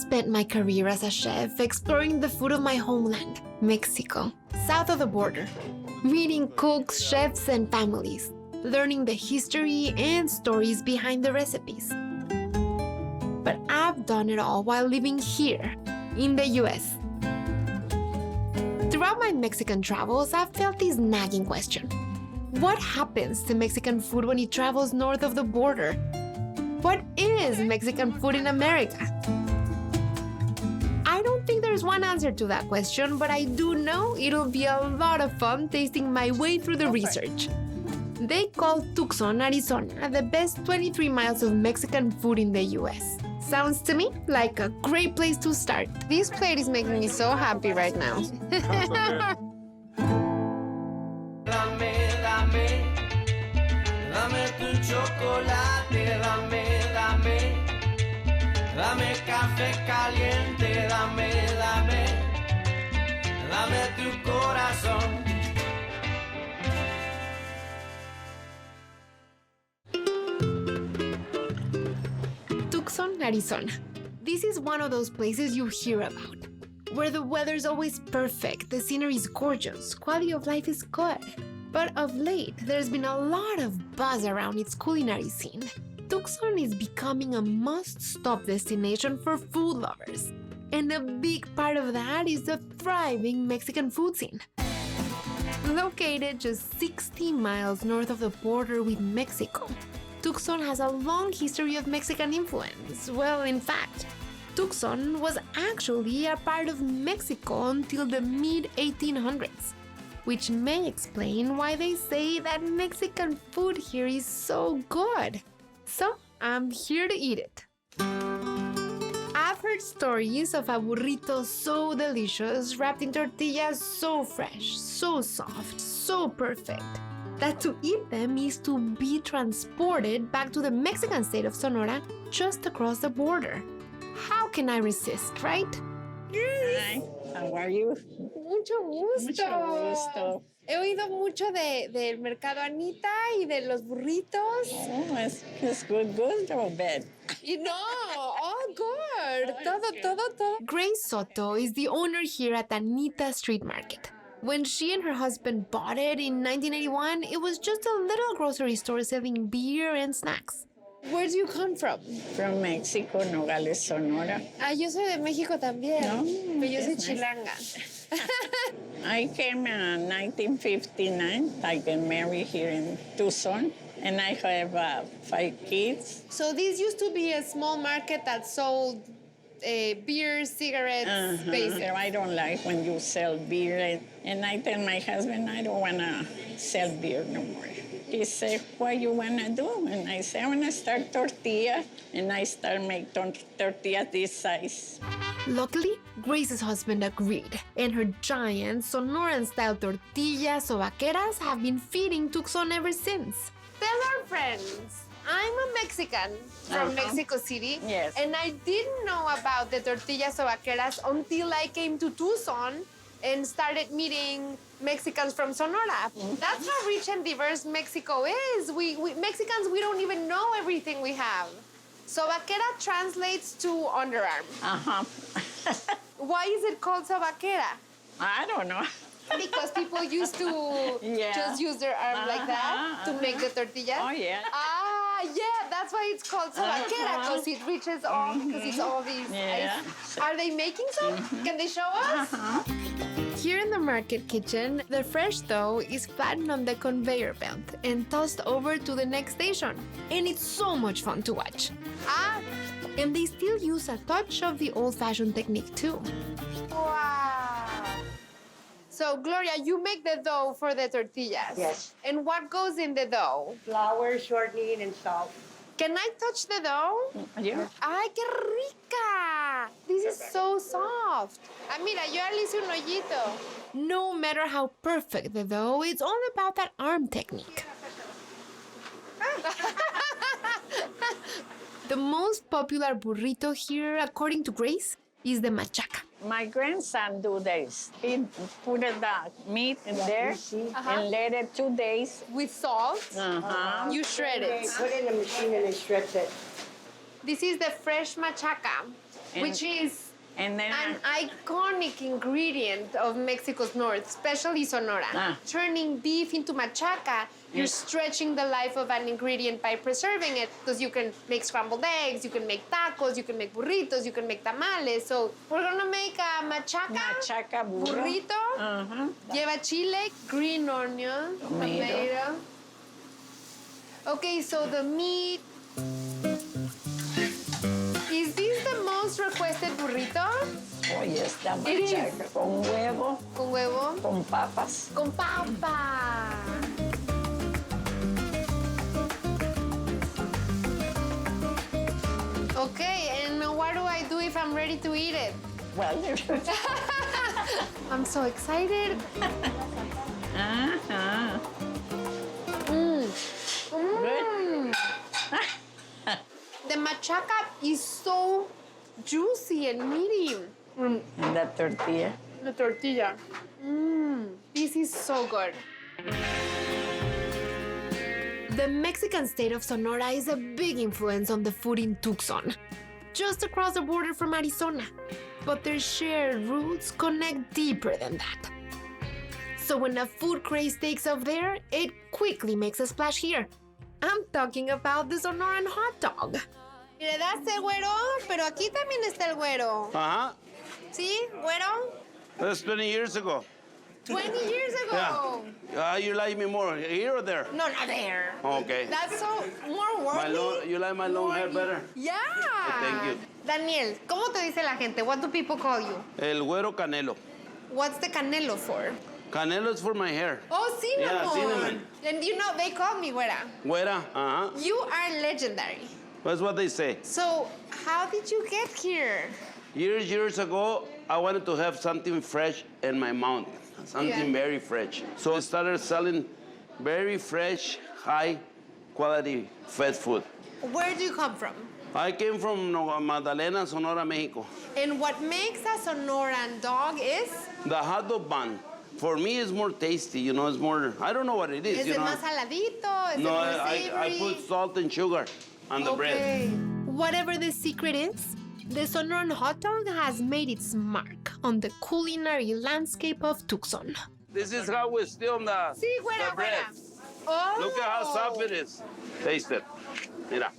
spent my career as a chef exploring the food of my homeland, Mexico, south of the border, meeting cooks, chefs, and families, learning the history and stories behind the recipes. But I've done it all while living here, in the US. Throughout my Mexican travels, I've felt this nagging question. What happens to Mexican food when it travels north of the border? What is Mexican food in America? I don't think there's one answer to that question, but I do know it'll be a lot of fun tasting my way through the research. They call Tucson, Arizona, the best 23 miles of Mexican food in the US. Sounds to me like a great place to start. This plate is making me so happy right now. Dame tu chocolate, dame café caliente, dame tu corazón. Tucson, Arizona. This is one of those places you hear about, where the weather's always perfect, the scenery is gorgeous, quality of life is good. But of late, there's been a lot of buzz around its culinary scene. Tucson is becoming a must-stop destination for food lovers. And a big part of that is the thriving Mexican food scene. Located just 60 miles north of the border with Mexico, Tucson has a long history of Mexican influence. Well, in fact, Tucson was actually a part of Mexico until the mid-1800s. Which may explain why they say that Mexican food here is so good. So, I'm here to eat it. I've heard stories of a burrito so delicious, wrapped in tortillas so fresh, so soft, so perfect, that to eat them is to be transported back to the Mexican state of Sonora just across the border. How can I resist, right? Hi, how are you? Mucho gusto. Mucho gusto. He oído mucho del mercado Anita y de los burritos. Oh, it's good or bad? You know, all good. Todo. Grace Soto is the owner here at Anita Street Market. When she and her husband bought it in 1981, it was just a little grocery store selling beer and snacks. Where do you come from? From Mexico, Nogales, Sonora. Yo soy de México también, No, pero yo soy that's chilanga. I came in 1959. I got married here in Tucson, and I have 5 kids. So this used to be a small market that sold beer, cigarettes, basic. I don't like when you sell beer, and I tell my husband I don't want to sell beer no more. He said, what you want to do? And I said, I want to start tortilla. And I start making tortilla this size. Luckily, Grace's husband agreed, and her giant Sonoran-style tortillas o vaqueras have been feeding Tucson ever since. Tell our friends, I'm a Mexican from Mexico City, Yes. and I didn't know about the tortillas o vaqueras until I came to Tucson and started meeting Mexicans from Sonora. That's how rich and diverse Mexico is. We Mexicans, we don't even know everything we have. So vaquera translates to underarm. Why is it called vaquera? I don't know. Because people used to just use their arm like that to make the tortilla. Oh, yeah. Yeah, that's why it's called vaquera, because it reaches all, because it's all these. Yeah. Are they making some? Can they show us? Here in the market kitchen, the fresh dough is flattened on the conveyor belt and tossed over to the next station. And it's so much fun to watch. And they still use a touch of the old-fashioned technique too. Wow. So, Gloria, you make the dough for the tortillas. Yes. And what goes in the dough? Flour, shortening, and salt. Can I touch the dough? Yeah. ¡Ay, qué rica! This is so soft. Mira, yo le hice un hoyito. No matter how perfect the dough, it's all about that arm technique. The most popular burrito here, according to Grace, is the machaca. My grandson do this. He put the meat in there and let it 2 days. With salt, you shred They it. put it in the machine and they stretch it. This is the fresh machaca, which is And then an iconic ingredient of Mexico's north, especially Sonoran. Turning beef into machaca, you're stretching the life of an ingredient by preserving it, because you can make scrambled eggs, you can make tacos, you can make burritos, you can make tamales. So we're gonna make a machaca burrito. Lleva chile, green onion, tomato. Okay, so the meat. Is this the most requested burrito? Oh, yes, the It is. machaca con huevo, Con huevo. con papas. Con papa. Okay, and what do I do if I'm ready to eat it? Well, I'm so excited. Good. The machaca is so juicy and meaty. And the tortilla. The tortilla. This is so good. The Mexican state of Sonora is a big influence on the food in Tucson, just across the border from Arizona. But their shared roots connect deeper than that. So when a food craze takes off there, it quickly makes a splash here. I'm talking about the Sonoran hot dog. Le das el güero, pero aquí también está el güero. Uh-huh. ¿Sí, güero? That's 20 years ago. 20 years ago. Yeah. You like me more, here or there? No, not there. Okay. That's so more worthy. You like my long hair better? Yeah. Thank you. Daniel, ¿cómo te dice la gente? What do people call you? El güero canelo. What's the canelo for? Canelo is for my hair. Oh, cinnamon. Yeah, cinnamon. And you know, they call me güera. Güera, uh-huh. You are legendary. That's what they say. So, how did you get here? Years ago, I wanted to have something fresh in my mouth. Something very fresh. So I started selling very fresh, high quality fast food. Where do you come from? I came from Magdalena, Sonora, Mexico. And what makes a Sonoran dog is? The hot dog bun. For me, it's more tasty, you know, it's more, I don't know what it is, Is you it know. más saladito? Is No, it more savory? I put salt and sugar on the bread. Whatever the secret is, the Sonoran hot dog has made its mark on the culinary landscape of Tucson. This is how we steal the, Sí, güera, the bread. güera. Oh. Look at how soft it is. Taste it. Mira.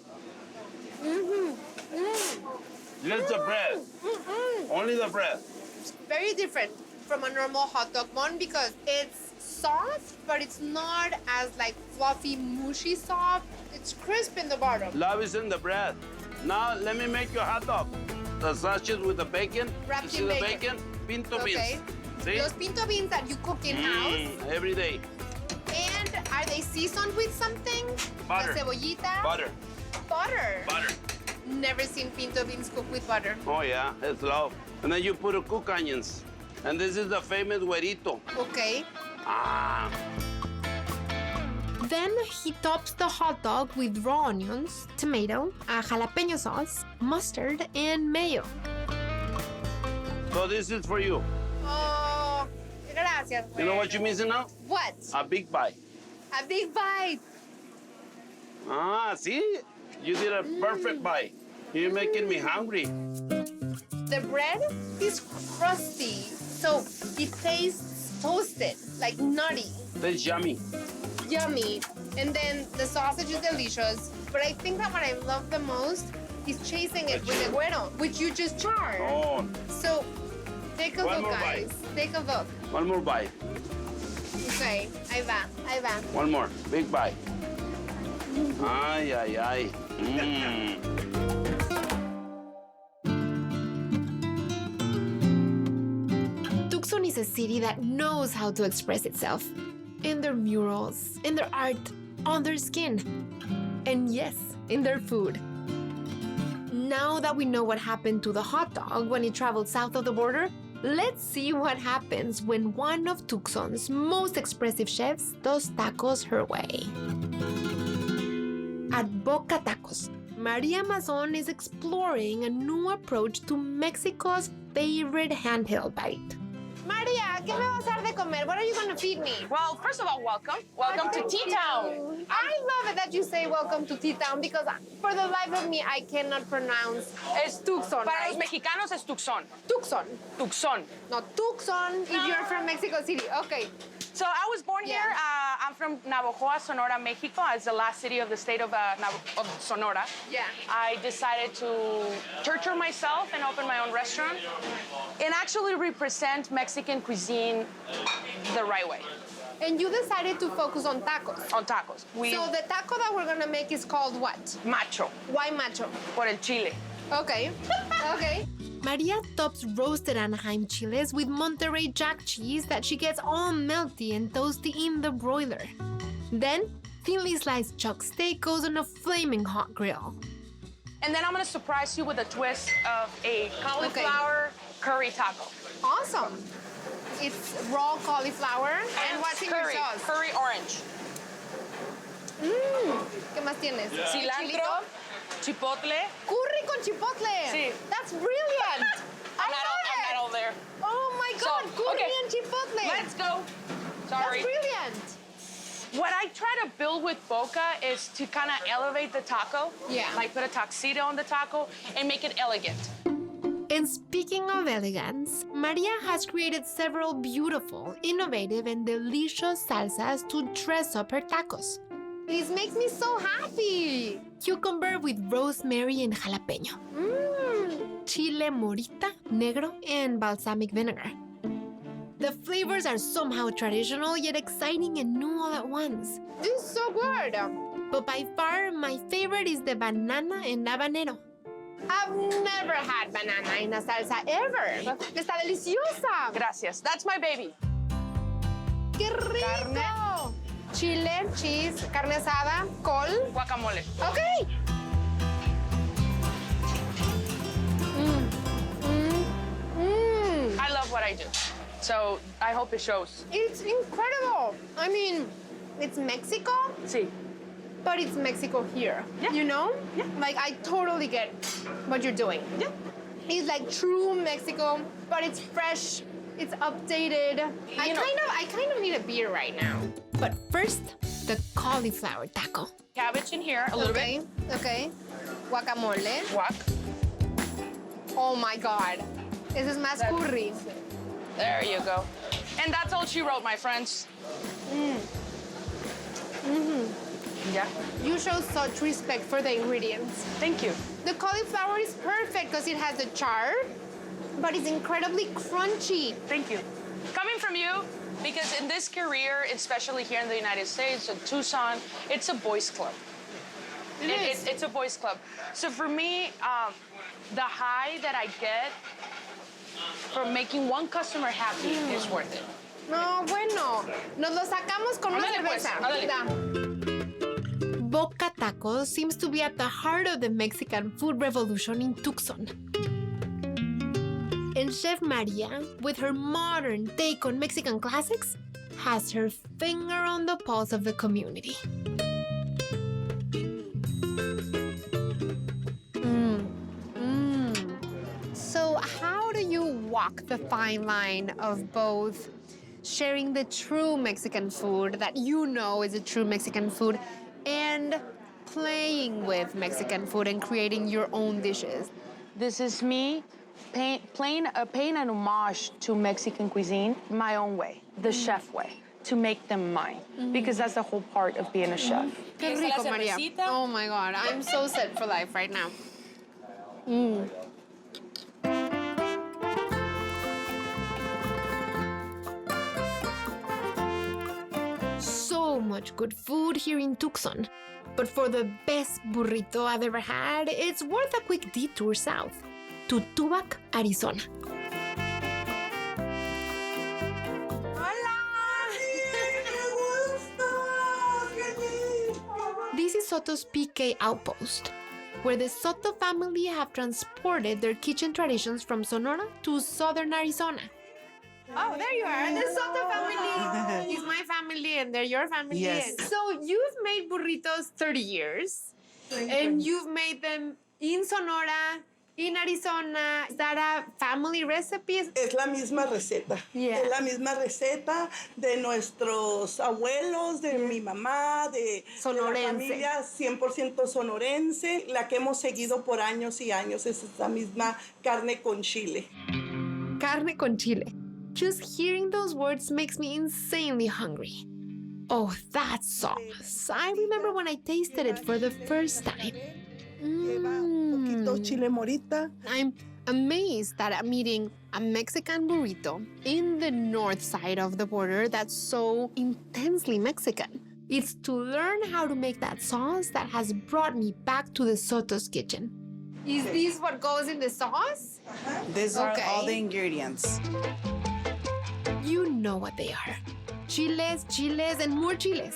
Just the bread. Only the bread. Very different from a normal hot dog bun because it's soft, but it's not as like fluffy, mushy soft. It's crisp in the bottom. Love is in the bread. Now let me make your hot dog. The sausage with the bacon. Wrapped You in see the bacon. Pinto Okay. beans. See? Those pinto beans that you cook in-house. Every day. And are they seasoned with something? Butter. La cebollita? Butter. Butter. Butter. Never seen pinto beans cooked with butter. Oh yeah, it's love. And then you put a cook onions. And this is the famous güerito. Okay. Ah. Then he tops the hot dog with raw onions, tomato, a jalapeno sauce, mustard, and mayo. So this is for you. Oh, gracias. You know what you're missing now? What? A big bite. A big bite. Ah, see? You did a perfect bite. You're making me hungry. The bread is crusty, so it tastes toasted, like nutty, That's yummy. yummy. And then the sausage is delicious. But I think that what I love the most is chasing it with the güero, which you just charred. Oh, So take a One look, more guys. Take a look. one more bite. Okay, ahí va, ahí va. One more. Big bite. Ay, ay, ay. Mm. Tucson is a city that knows how to express itself. In their murals, in their art, on their skin. And yes, in their food. Now that we know what happened to the hot dog when it traveled south of the border, let's see what happens when one of Tucson's most expressive chefs does tacos her way. At Boca Tacos, Maria Mazon is exploring a new approach to Mexico's favorite handheld bite. Maria, ¿qué me vas a dar de comer? What are you going to feed me? Well, first of all, welcome. Welcome to T-Town. I love it that you say welcome to T-Town because for the life of me, I cannot pronounce Es Tucson, Para right? los mexicanos es Tucson. Tucson. Tucson. No, Tucson if you're from Mexico City. Okay. So I was born Yeah. here. I'm from Navojoa, Sonora, Mexico. It's the last city of the state of Sonora. Yeah. I decided to torture myself and open my own restaurant and actually represent Mexican cuisine the right way, And you decided to focus on tacos. on tacos. So the taco that we're gonna make is called what? Macho, Why macho? por el chile. Okay. Okay. Maria tops roasted Anaheim chiles with Monterey Jack cheese that she gets all melty and toasty in the broiler. Then, thinly sliced chuck steak goes on a flaming hot grill. And then I'm gonna surprise you with a twist of a cauliflower curry taco. Awesome. It's raw cauliflower. And what's in your curry, sauce? curry orange. ¿Qué más tienes? Cilantro, chipotle. Curry con chipotle. Sí. That's brilliant. I'm not all there. Oh my God, So, curry okay. and chipotle. Let's go. That's Sorry. brilliant. What I try to build with Boca is to kind of elevate the taco. Yeah. Like put a tuxedo on the taco and make it elegant. And speaking of elegance, Maria has created several beautiful, innovative, and delicious salsas to dress up her tacos. This makes me so happy! Cucumber with rosemary and jalapeno. Chile morita, negro, and balsamic vinegar. The flavors are somehow traditional yet exciting and new all at once. This is so good! But by far, my favorite is the banana and habanero. I've never had banana in a salsa ever. Está deliciosa. Gracias. That's my baby. ¡Qué rico! Chile, cheese, carne asada, col. Guacamole. Okay. I love what I do. So I hope it shows. It's incredible. I mean, it's Mexico, Sí. but it's Mexico here. Yeah. You know? Yeah. Like, I totally get what you're doing. Yeah. It's like true Mexico, but it's fresh, it's updated. I kind of need a beer right now. But first, the cauliflower taco. Cabbage in here, a little Okay, okay. Guacamole. bit. Guac. Oh my God. This is más curry. There you go. And that's all she wrote, my friends. Yeah. You show such respect for the ingredients. Thank you. The cauliflower is perfect because it has the char, but it's incredibly crunchy. Thank you. Coming from you, because in this career, especially here in the United States, in Tucson, it's a boys' club. It's a boys' club. So for me, the high that I get from making one customer happy is worth it. No, bueno. Nos lo sacamos con una Ándale, pues, cerveza. ándale. Da. Boca Tacos seems to be at the heart of the Mexican food revolution in Tucson. And Chef Maria, with her modern take on Mexican classics, has her finger on the pulse of the community. So how do you walk the fine line of both sharing the true Mexican food that you know is a true Mexican food and playing with Mexican food and creating your own dishes? This is me paying an homage to Mexican cuisine my own way, the chef way, to make them mine, because that's the whole part of being a chef. Qué rico, Maria. Oh my God, I'm so set for life right now. So much good food here in Tucson. But for the best burrito I've ever had, it's worth a quick detour south to Tubac, Arizona. This is Soto's PK outpost, where the Soto family have transported their kitchen traditions from Sonora to southern Arizona. Oh, there you are. The Soto family is my family and they're your family. Yes. So you've made burritos 30 years and you've made them in Sonora In Arizona, is that a family recipe? Es la misma receta. Yeah. Es la misma receta de nuestros abuelos, de mi mamá, de la Sonorense. familia 100% sonorense, la que hemos seguido por años y años. Es la misma carne con chile. Carne con chile. Just hearing those words makes me insanely hungry. Oh, that sauce. I remember when I tasted it for the first time. Lleva un poquito chile morita. I'm amazed that I'm eating a Mexican burrito in the north side of the border that's so intensely Mexican. It's to learn how to make that sauce that has brought me back to the Soto's kitchen. Is this what goes in the sauce? These are Okay. all the ingredients. You know what they are. Chiles, and more chiles.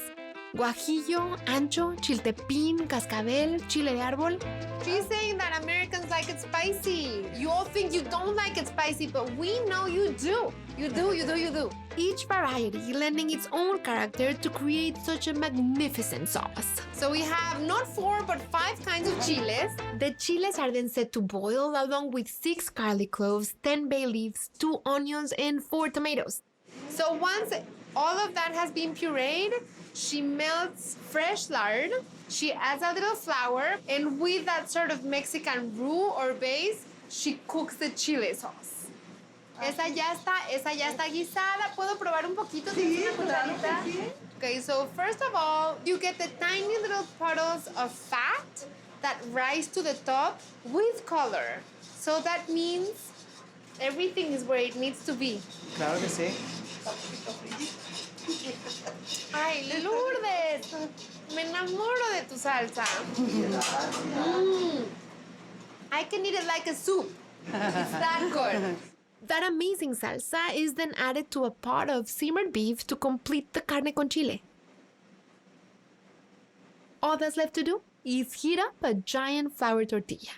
Guajillo, ancho, chiltepín, cascabel, chile de árbol. She's saying that Americans like it spicy. You all think you don't like it spicy, but we know you do. You do. Each variety lending its own character to create such a magnificent sauce. So we have not 4, but 5 kinds of chiles. The chiles are then set to boil along with 6 garlic cloves, 10 bay leaves, 2 onions, and 4 tomatoes. So once all of that has been pureed, she melts fresh lard, she adds a little flour, and with that sort of Mexican roux or base, she cooks the chile sauce. Esa ya está guisada. ¿Puedo probar un poquito? Sí, ¿Tienes una claro cucharita? que sí. Okay, so first of all, you get the tiny little puddles of fat that rise to the top with color. So that means everything is where it needs to be. Claro que sí. Ay, Lourdes, me enamoro de tu salsa. I can eat it like a soup. It's that good. That amazing salsa is then added to a pot of simmered beef to complete the carne con chile. All that's left to do is heat up a giant flour tortilla.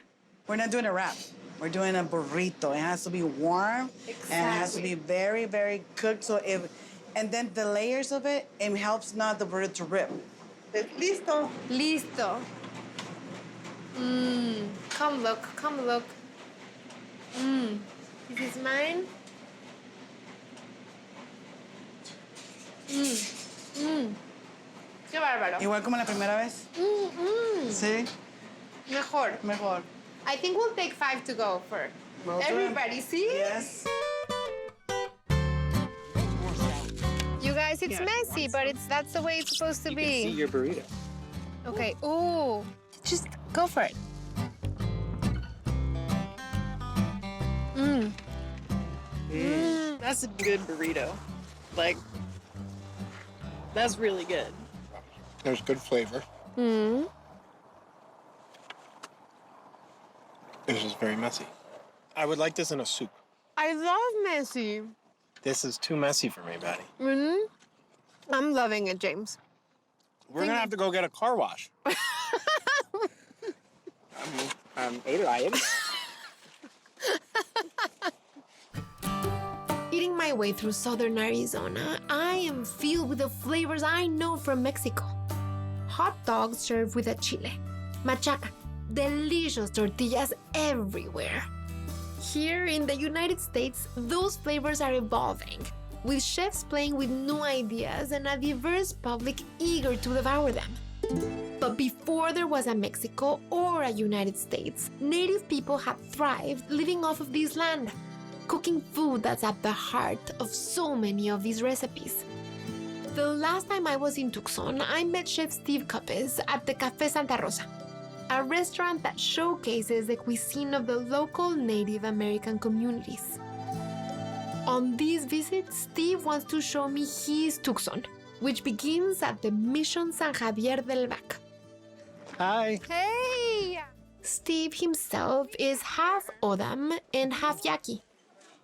We're not doing a wrap. We're doing a burrito. It has to be warm and it has to be very, very cooked. And then the layers of it helps not the burrito to rip. Listo. Listo. Come look. This is mine. Qué bárbaro. Igual como la primera vez. Sí. Mejor. I think we'll take 5 to go for Well done. everybody. See? Yes. You guys, it's messy, but that's the way it's supposed to be. See your burrito. Okay. Ooh. Just go for it. That's a good burrito. Like, that's really good. There's good flavor. This is very messy. I would like this in a soup. I love messy. This is too messy for me, Patty. I'm loving it, James. We're gonna have to go get a car wash. Ada, I am. Eating my way through southern Arizona, I am filled with the flavors I know from Mexico. Hot dogs served with a chile. Machaca. Delicious tortillas everywhere. Here in the United States, those flavors are evolving, with chefs playing with new ideas and a diverse public eager to devour them. But before there was a Mexico or a United States, native people had thrived living off of this land, cooking food that's at the heart of so many of these recipes. The last time I was in Tucson, I met Chef Steve Coppes at the Café Santa Rosa, a restaurant that showcases the cuisine of the local Native American communities. On this visit, Steve wants to show me his Tucson, which begins at the Mission San Javier del Bac. Hi. Hey! Steve himself is half Odam and half Yaqui.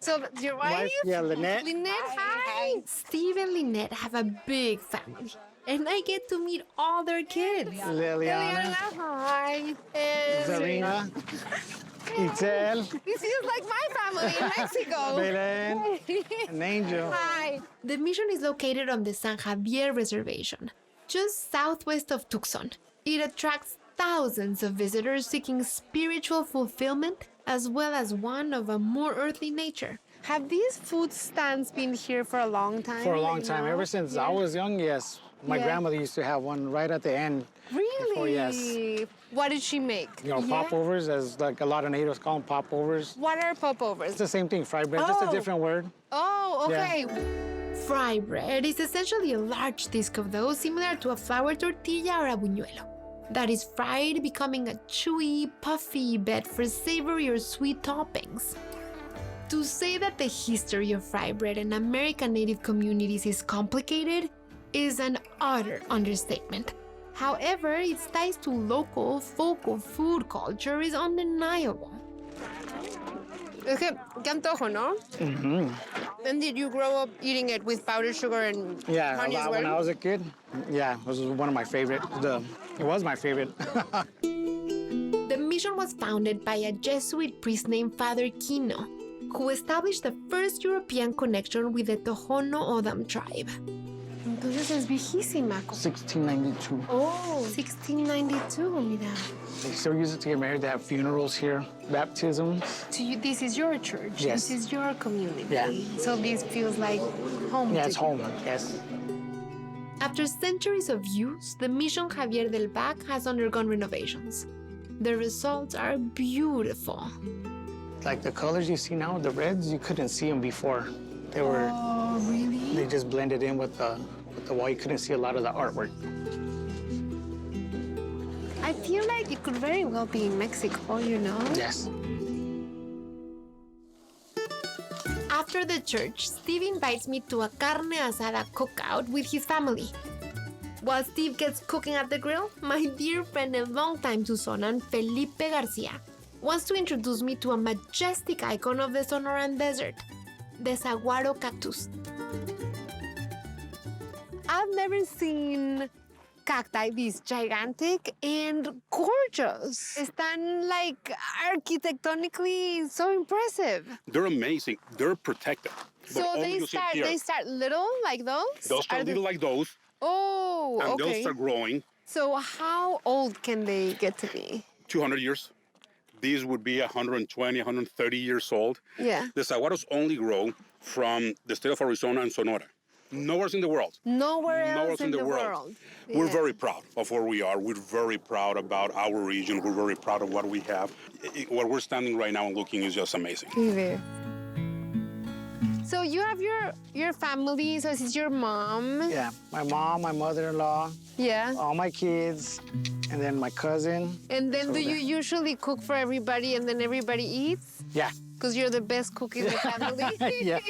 So your wife? Yeah, Lynette. Lynette, hi. Steve and Lynette have a big family, and I get to meet all their kids. Liliana. Hi. And Zarina. Itzel. this is like my family in Mexico. Belen. An angel. Hi. The mission is located on the San Javier Reservation, just southwest of Tucson. It attracts thousands of visitors seeking spiritual fulfillment as well as one of a more earthly nature. Have these food stands been here for a long time? For a long time. Ever since I was young, yes. My Yeah. grandmother used to have one right at the end. Really? Before, yes. What did she make? You know, popovers, as like a lot of natives call them popovers. What are popovers? It's the same thing, fried bread, just a different word. Oh, okay. Fry bread is essentially a large disc of dough similar to a flour tortilla or a buñuelo that is fried, becoming a chewy, puffy bed for savory or sweet toppings. To say that the history of fry bread in American Native communities is complicated is an utter understatement. However, its ties to local folk food culture is undeniable. Es que, qué antojo, ¿no? And did you grow up eating it with powdered sugar and honey as well? When I was a kid, yeah, it was one of my favorite. It was my favorite. The mission was founded by a Jesuit priest named Father Kino, who established the first European connection with the Tohono O'odham tribe. Entonces es viejísima. 1692. Oh, 1692, mira. They still use it to get married. They have funerals here, baptisms. This is your church. Yes. This is your community. Yeah. So this feels like home. Yeah, to it's you. home, yes. After centuries of use, the Mission Javier del Bac has undergone renovations. The results are beautiful. Like the colors you see now, the reds, you couldn't see them before. They were. Oh, really? They just blended in with the wall. You couldn't see a lot of the artwork. I feel like it could very well be in Mexico, you know? Yes. After the church, Steve invites me to a carne asada cookout with his family. While Steve gets cooking at the grill, my dear friend and longtime Tucsonan, Felipe Garcia, wants to introduce me to a majestic icon of the Sonoran Desert, the saguaro cactus. I've never seen cacti this gigantic and gorgeous. Están like architectonically so impressive. They're amazing. They're protected. So they start little like those? They'll start little like those. Oh, and okay. they'll start growing. So how old can they get to be? 200 years. These would be 120, 130 years old. Yeah. The saguaros only grow from the state of Arizona and Sonora. Nowhere else in the world. Nowhere else in the world. We're Yeah. very proud of where we are. We're very proud about our region. We're very proud of what we have. Where we're standing right now and looking is just amazing. So you have your family, so this is your mom. Yeah, my mom, my mother-in-law, Yeah. all my kids, and then my cousin. And then So do you usually cook for everybody and then everybody eats? Yeah. Because you're the best cook in the family? Yeah.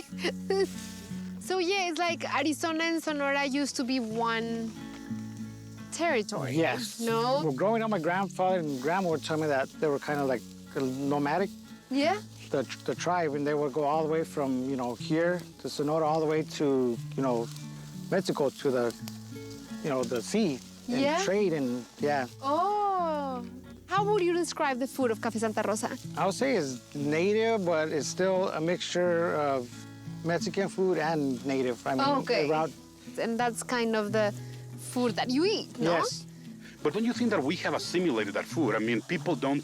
So yeah, it's like Arizona and Sonora used to be one territory. Yes. No? Well, growing up, my grandfather and grandma would tell me that they were kind of like nomadic, Yeah? the tribe, and they would go all the way from, here to Sonora, all the way to, Mexico, to the sea, and Yeah? trade, and yeah. Oh. How would you describe the food of Café Santa Rosa? I would say it's native, but it's still a mixture of Mexican food and native. I mean, Okay. around. And that's kind of the food that you eat, no? Yes. But don't you think that we have assimilated that food? I mean, people don't...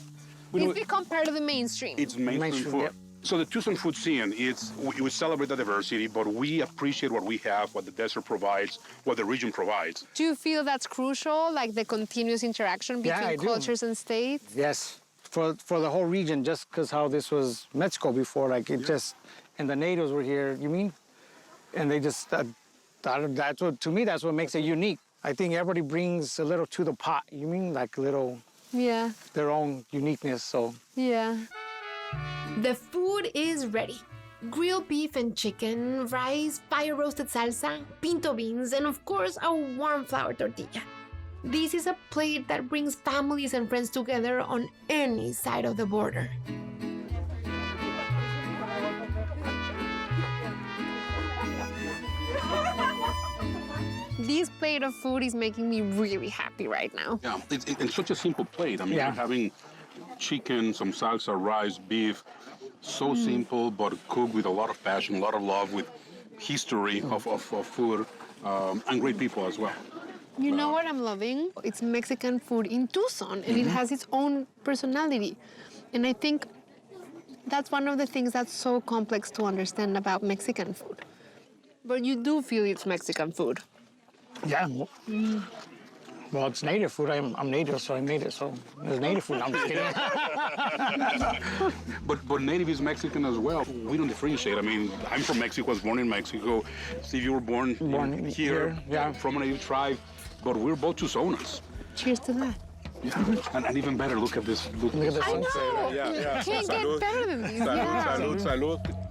It's become part of the mainstream. It's mainstream food. Yep. So the Tucson food scene, we celebrate the diversity, but we appreciate what we have, what the desert provides, what the region provides. Do you feel that's crucial, like the continuous interaction Yeah, between I do. cultures and states? Yes, for the whole region, just because how this was Mexico before, like it just, and the natives were here, you mean? And they just, that's what, to me, that's what makes it unique. I think everybody brings a little to the pot, you mean? Like a little, Yeah. their own uniqueness, so. Yeah. The food is ready. Grilled beef and chicken, rice, fire-roasted salsa, pinto beans, and of course, a warm flour tortilla. This is a plate that brings families and friends together on any side of the border. This plate of food is making me really happy right now. Yeah, it's such a simple plate. I mean, Yeah. you're having chicken, some salsa, rice, beef. So simple, but cooked with a lot of passion, a lot of love, with history of food, and great people as well. You know what I'm loving? It's Mexican food in Tucson, and it has its own personality. And I think That's one of the things that's so complex to understand about Mexican food. But you do feel it's Mexican food. Yeah. Well, it's native food. I'm native, so I made it. So it's native food. I'm just kidding. But native is Mexican as well. We don't differentiate. I mean, I'm from Mexico. I was born in Mexico. Steve, you were born here, yeah. from a native tribe. But we're both Tucsonans. Cheers to that. Yeah. And even better, look at this. Look Look at the I sunset. know. Yeah. Can't get better than these. Salud, Yeah. salud, salud.